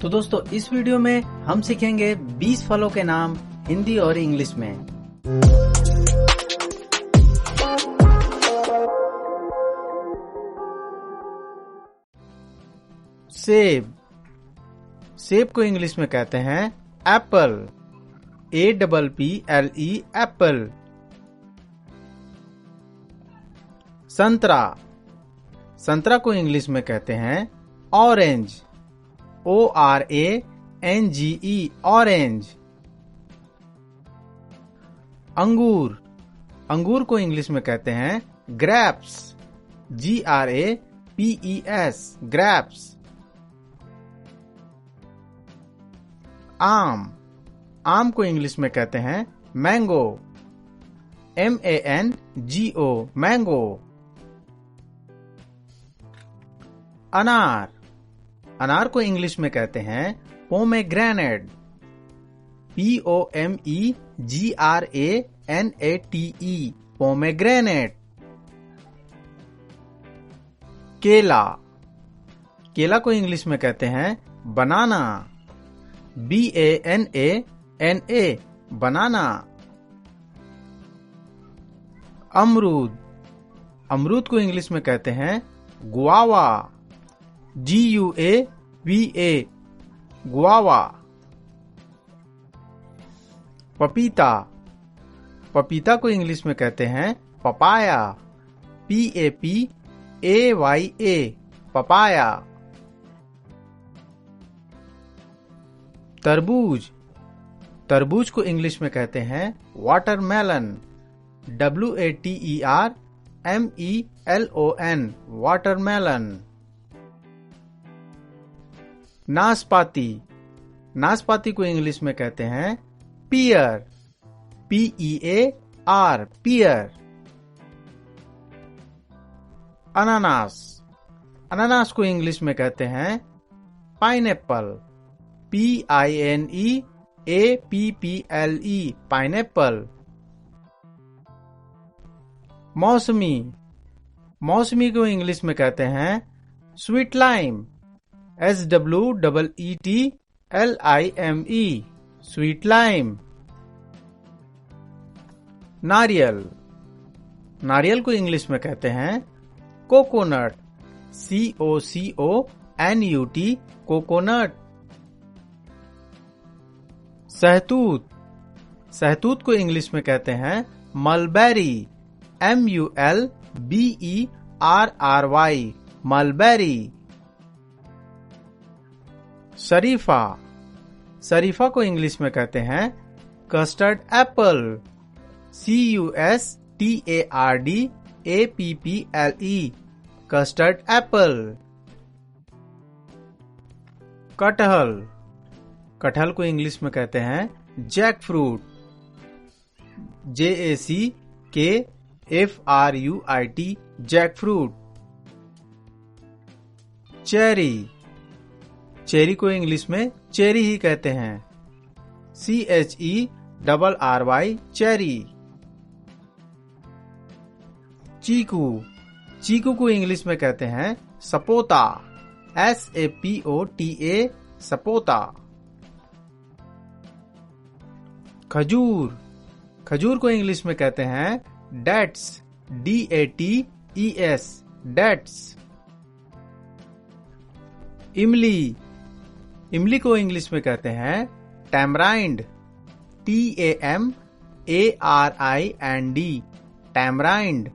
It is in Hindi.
तो दोस्तों इस वीडियो में हम सीखेंगे 20 फलों के नाम हिंदी और इंग्लिश में। सेब। सेब को इंग्लिश में कहते हैं एप्पल, APPLE एप्पल। संतरा। संतरा को इंग्लिश में कहते हैं ऑरेंज, ORANGE ऑरेंज। अंगूर। अंगूर को इंग्लिश में कहते हैं ग्रेप्स, GRAPES ग्रेप्स। आम। आम को इंग्लिश में कहते हैं मैंगो, MANGO मैंगो। अनार। अनार को इंग्लिश में कहते हैं पोमेग्रेनेट, POMEGRANATE पोमेग्रेनेट। केला। केला को इंग्लिश में कहते हैं बनाना, BANANA बनाना। अमरूद। अमरूद को इंग्लिश में कहते हैं गुआवा, GUAVA गुआवा। पपीता। पपीता को इंग्लिश में कहते हैं पपाया, PAPAYA पपाया। तरबूज। तरबूज को इंग्लिश में कहते हैं वाटरमेलन, WATERMELON वाटरमेलन। नाशपाती। नाशपाती को इंग्लिश में कहते हैं पियर, PEAR पियर। अनानास। अनानास को इंग्लिश में कहते हैं पाइनएप्पल, PINEAPPLE पाइनएप्पल। मौसमी। मौसमी को इंग्लिश में कहते हैं sweet lime, SWEETLIME sweet lime. नारियल। नारियल को इंग्लिश में कहते हैं कोकोनट, COCONUT कोकोनट। सहतूत। सहतूत को इंग्लिश में कहते हैं मलबेरी, MULBERRY मलबेरी। शरीफा। शरीफा को इंग्लिश में कहते हैं custard apple, CUSTARDAPPLE custard apple. कटहल। कटहल को इंग्लिश में कहते हैं jackfruit, JACKFRUIT jackfruit. Cherry. Cherry को इंग्लिश में चेरी ही कहते हैं, CHERRY चेरी। चीकू। चीकू को इंग्लिश में कहते हैं सपोता, SAPOTA सपोता। खजूर। खजूर को इंग्लिश में कहते हैं डेट्स, DATES डेट्स। इमली। इमली को इंग्लिश में कहते हैं टैमराइंड, TAMARIND टैमराइंड।